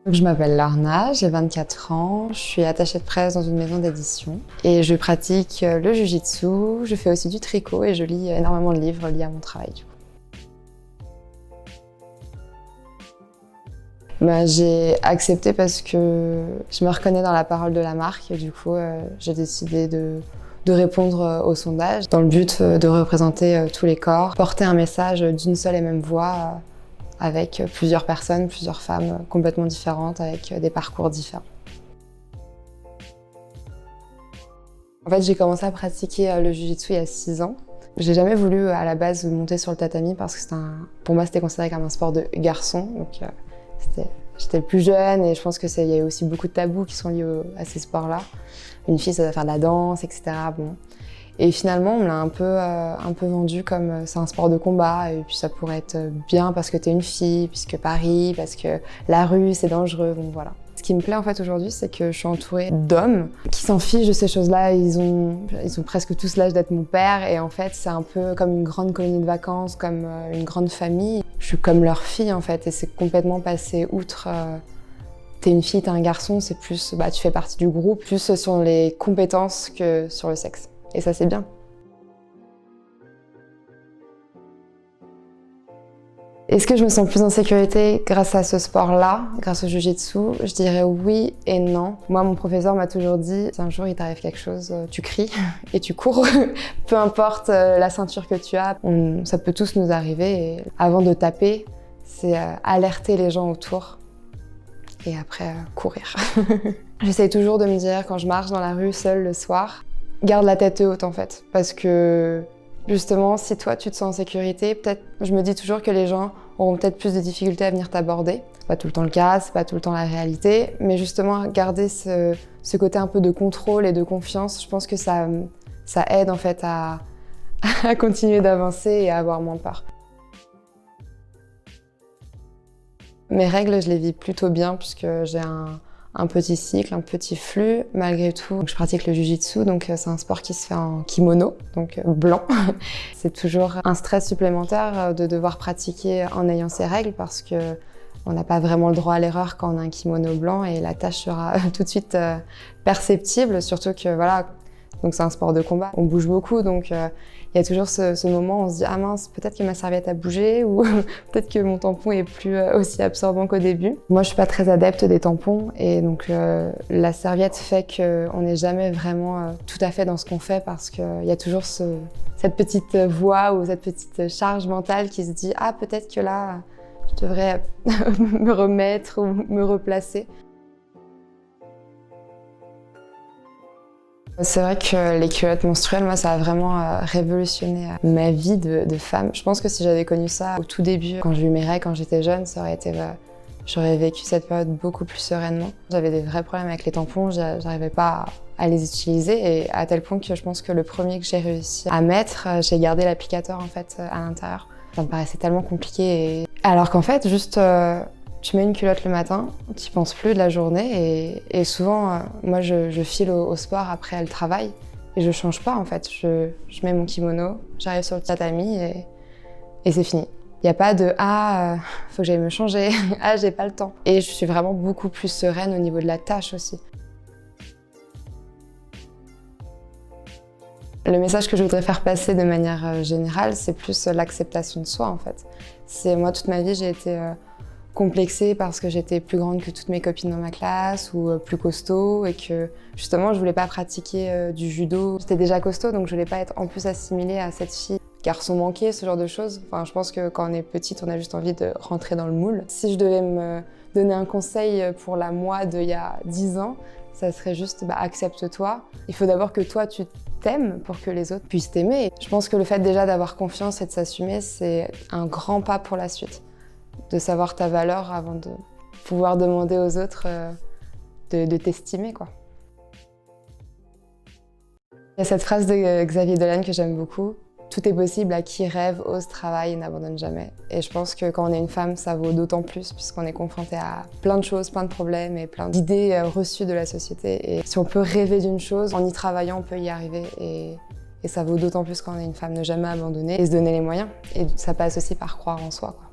Je m'appelle Larna, j'ai 24 ans, je suis attachée de presse dans une maison d'édition et je pratique le jiu-jitsu, je fais aussi du tricot et je lis énormément de livres liés à mon travail. J'ai accepté parce que je me reconnais dans la parole de la marque et du coup j'ai décidé de répondre au sondage dans le but de représenter tous les corps, porter un message d'une seule et même voix avec plusieurs personnes, plusieurs femmes complètement différentes, avec des parcours différents. En fait, j'ai commencé à pratiquer le jiu-jitsu il y a 6 ans. J'ai jamais voulu à la base monter sur le tatami parce que pour moi c'était considéré comme un sport de garçon. Donc j'étais plus jeune et je pense qu'il y a aussi beaucoup de tabous qui sont liés à ces sports-là. Une fille, ça doit faire de la danse, etc. Bon. Et finalement, on me l'a un peu vendu comme c'est un sport de combat et puis ça pourrait être bien parce que t'es une fille, puisque Paris, parce que la rue c'est dangereux, donc voilà. Ce qui me plaît en fait aujourd'hui, c'est que je suis entourée d'hommes qui s'en fichent de ces choses-là. Ils ont presque tous l'âge d'être mon père et en fait c'est un peu comme une grande colonie de vacances, comme une grande famille. Je suis comme leur fille en fait et c'est complètement passé outre t'es une fille, t'es un garçon, c'est plus tu fais partie du groupe, plus sur les compétences que sur le sexe. Et ça, c'est bien. Est-ce que je me sens plus en sécurité grâce à ce sport-là, grâce au jiu-jitsu? Je dirais oui et non. Moi, mon professeur m'a toujours dit, si un jour il t'arrive quelque chose, tu cries et tu cours. Peu importe la ceinture que tu as, ça peut tous nous arriver. Et avant de taper, c'est alerter les gens autour et après courir. J'essaye toujours de me dire, quand je marche dans la rue seule le soir, garde la tête haute en fait, parce que justement, si toi tu te sens en sécurité, peut-être, je me dis toujours que les gens auront peut-être plus de difficultés à venir t'aborder. C'est pas tout le temps le cas, c'est pas tout le temps la réalité, mais justement garder ce côté un peu de contrôle et de confiance, je pense que ça aide en fait à continuer d'avancer et à avoir moins peur. Mes règles, je les vis plutôt bien puisque j'ai un petit cycle, un petit flux, malgré tout. Donc, je pratique le jiu-jitsu, donc c'est un sport qui se fait en kimono, donc blanc. C'est toujours un stress supplémentaire de devoir pratiquer en ayant ces règles parce que on n'a pas vraiment le droit à l'erreur quand on a un kimono blanc et la tâche sera tout de suite perceptible, surtout que voilà, donc c'est un sport de combat, on bouge beaucoup, donc il y a toujours ce moment où on se dit « Ah mince, peut-être que ma serviette a bougé » ou « Peut-être que mon tampon est plus aussi absorbant qu'au début ». Moi, je suis pas très adepte des tampons et donc la serviette fait qu'on n'est jamais vraiment tout à fait dans ce qu'on fait parce qu'il y a toujours cette petite voix ou cette petite charge mentale qui se dit « Ah, peut-être que là, je devrais me remettre ou me replacer ». C'est vrai que les culottes menstruelles, moi, ça a vraiment révolutionné ma vie de femme. Je pense que si j'avais connu ça au tout début, quand j'ai eu mes règles, quand j'étais jeune, ça aurait été... J'aurais vécu cette période beaucoup plus sereinement. J'avais des vrais problèmes avec les tampons, j'arrivais pas à les utiliser et à tel point que je pense que le premier que j'ai réussi à mettre, j'ai gardé l'applicateur en fait à l'intérieur. Ça me paraissait tellement compliqué. Alors qu'en fait, juste... Tu mets une culotte le matin, tu n'y penses plus de la journée et souvent, moi je file au sport après le travail et je change pas en fait. Je mets mon kimono, j'arrive sur le tatami et c'est fini. Il n'y a pas de « Ah, faut que j'aille me changer, ah, j'ai pas le temps ». Et je suis vraiment beaucoup plus sereine au niveau de la tâche aussi. Le message que je voudrais faire passer de manière générale, c'est plus l'acceptation de soi en fait. Moi, toute ma vie, j'ai été complexée parce que j'étais plus grande que toutes mes copines dans ma classe ou plus costaud et que justement je voulais pas pratiquer du judo. J'étais déjà costaud donc je voulais pas être en plus assimilée à cette fille. Garçon manqué, ce genre de choses. Enfin, je pense que quand on est petite, on a juste envie de rentrer dans le moule. Si je devais me donner un conseil pour la moi d'il y a 10 ans, ça serait juste accepte-toi. Il faut d'abord que toi tu t'aimes pour que les autres puissent t'aimer. Je pense que le fait déjà d'avoir confiance et de s'assumer, c'est un grand pas pour la suite. De savoir ta valeur avant de pouvoir demander aux autres de t'estimer, quoi. Il y a cette phrase de Xavier Dolan que j'aime beaucoup. Tout est possible à qui rêve, ose, travaille et n'abandonne jamais. Et je pense que quand on est une femme, ça vaut d'autant plus puisqu'on est confronté à plein de choses, plein de problèmes et plein d'idées reçues de la société. Et si on peut rêver d'une chose, en y travaillant, on peut y arriver. Et ça vaut d'autant plus quand on est une femme, ne jamais abandonner et se donner les moyens. Et ça passe aussi par croire en soi, quoi.